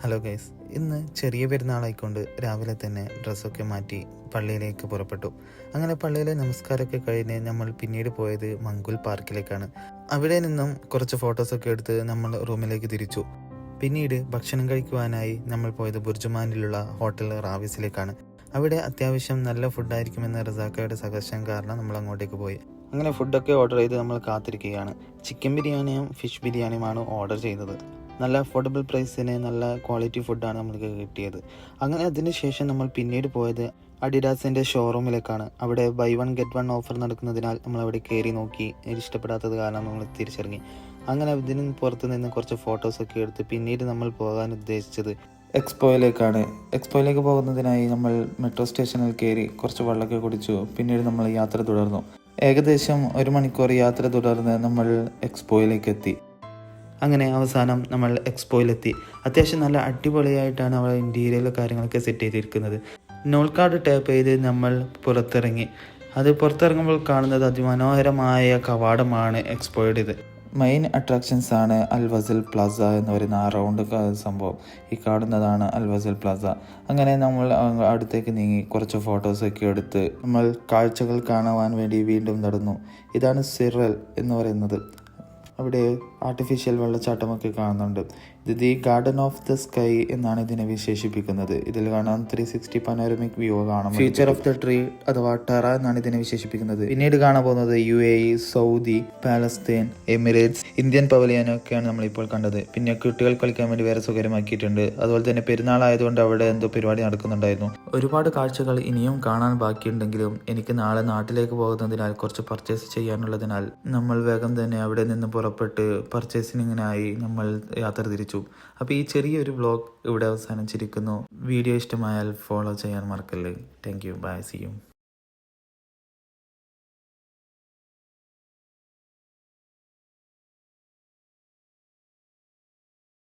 Hello guys, ഇന്ന് ചെറിയ പെരുന്നാളായിക്കൊണ്ട് രാവിലെ തന്നെ ഡ്രസ്സൊക്കെ മാറ്റി പള്ളിയിലേക്ക് പുറപ്പെട്ടു. അങ്ങനെ പള്ളിയിലെ നമസ്കാരമൊക്കെ കഴിഞ്ഞ് നമ്മൾ പിന്നീട് പോയത് മങ്കുൽ പാർക്കിലേക്കാണ്. അവിടെ നിന്നും കുറച്ച് ഫോട്ടോസൊക്കെ എടുത്ത് നമ്മൾ റൂമിലേക്ക് തിരിച്ചു. പിന്നീട് ഭക്ഷണം കഴിക്കുവാനായി നമ്മൾ പോയത് ബുർജുമാനിലുള്ള ഹോട്ടൽ റാവിസിലേക്കാണ്. അവിടെ അത്യാവശ്യം നല്ല ഫുഡായിരിക്കുമെന്ന് റസാക്കയുടെ സജഷൻ കാരണം നമ്മൾ അങ്ങോട്ടേക്ക് പോയി. അങ്ങനെ ഫുഡൊക്കെ ഓർഡർ ചെയ്ത് നമ്മൾ കാത്തിരിക്കുകയാണ്. ചിക്കൻ ബിരിയാണിയും ഫിഷ് ബിരിയാണിയുമാണ് ഓർഡർ ചെയ്തത്. നല്ല അഫോർഡബിൾ പ്രൈസിന് നല്ല ക്വാളിറ്റി ഫുഡാണ് നമ്മൾക്ക് കിട്ടിയത്. അങ്ങനെ അതിന് ശേഷം നമ്മൾ പിന്നീട് പോയത് അഡിഡാസിൻ്റെ ഷോറൂമിലേക്കാണ്. അവിടെ buy one get one offer നടക്കുന്നതിനാൽ നമ്മൾ അവിടെ കയറി നോക്കി. ഇഷ്ടപ്പെടാത്തത് കാരണം നമ്മൾ തിരിച്ചിറങ്ങി. അങ്ങനെ ഇതിന് പുറത്ത് നിന്ന് കുറച്ച് ഫോട്ടോസൊക്കെ എടുത്ത് പിന്നീട് നമ്മൾ പോകാൻ ഉദ്ദേശിച്ചത് എക്സ്പോയിലേക്കാണ്. എക്സ്പോയിലേക്ക് പോകുന്നതിനായി നമ്മൾ മെട്രോ സ്റ്റേഷനിൽ കയറി കുറച്ച് വെള്ളമൊക്കെ കുടിച്ചു. പിന്നീട് നമ്മൾ യാത്ര തുടർന്നു. ഏകദേശം 1 മണിക്കൂർ യാത്ര തുടർന്ന് നമ്മൾ എക്സ്പോയിലേക്ക് എത്തി. അങ്ങനെ അവസാനം നമ്മൾ എക്സ്പോയിലെത്തി. അത്യാവശ്യം നല്ല അടിപൊളിയായിട്ടാണ് അവിടെ ഇൻറ്റീരിയൽ കാര്യങ്ങളൊക്കെ സെറ്റ് ചെയ്തിരിക്കുന്നത്. നോൾ കാർഡ് ടാപ്പ് ചെയ്ത് നമ്മൾ പുറത്തിറങ്ങി. അത് പുറത്തിറങ്ങുമ്പോൾ കാണുന്നത് അതിമനോഹരമായ കവാടമാണ് എക്സ്പോയുടേത്. മെയിൻ അട്രാക്ഷൻസ് ആണ് അൽ വസൽ പ്ലാസ എന്ന് പറയുന്ന ആ റൗണ്ട് സംഭവം. ഈ കാണുന്നതാണ് അൽ വസൽ പ്ലാസ. അങ്ങനെ നമ്മൾ അടുത്തേക്ക് നീങ്ങി കുറച്ച് ഫോട്ടോസൊക്കെ എടുത്ത് നമ്മൾ കാഴ്ചകൾ കാണുവാൻ വേണ്ടി വീണ്ടും നടന്നു. ഇതാണ് സിറൽ എന്ന് പറയുന്നത്. അവിടെ ആർട്ടിഫിഷ്യൽ വെള്ളച്ചാട്ടമൊക്കെ കാണുന്നുണ്ട്. ഇത് the garden of the sky എന്നാണ് ഇതിനെ വിശേഷിപ്പിക്കുന്നത്. ഇതിൽ കാണാൻ 360 പനോരമിക് വ്യൂ കാണാം. ഫ്യൂച്ചർ ഓഫ് ദ ട്രീ അഥവാ ടെറ എന്നാണ് ഇതിനെ വിശേഷിപ്പിക്കുന്നത്. പിന്നീട് കാണാൻ പോകുന്നത് UAE, Saudi, Palestine, Emirates, Indian പവലിയനൊക്കെയാണ് നമ്മളിപ്പോൾ കണ്ടത്. പിന്നെ കുട്ടികൾ കളിക്കാൻ വേണ്ടി വേറെ സൗകര്യമാക്കിയിട്ടുണ്ട്. അതുപോലെ തന്നെ പെരുന്നാളായതുകൊണ്ട് അവിടെ എന്തോ പരിപാടി നടക്കുന്നുണ്ടായിരുന്നു. ഒരുപാട് കാഴ്ചകൾ ഇനിയും കാണാൻ ബാക്കിയുണ്ടെങ്കിലും എനിക്ക് നാളെ നാട്ടിലേക്ക് പോകുന്നതിനാൽ കുറച്ച് പർച്ചേസ് ചെയ്യാനുള്ളതിനാൽ നമ്മൾ വേഗം തന്നെ അവിടെ നിന്ന് പുറപ്പെട്ട് പർച്ചേസിങ്ങിനായി നമ്മൾ യാത്ര തിരിച്ചു. അപ്പോൾ ഈ ചെറിയൊരു വ്ലോഗ് ഇവിടെ അവസാനിച്ചിരിക്കുന്നു. വീഡിയോ ഇഷ്ടമായാൽ ഫോളോ ചെയ്യാൻ മറക്കല്ലേ. Thank you. Bye. See U.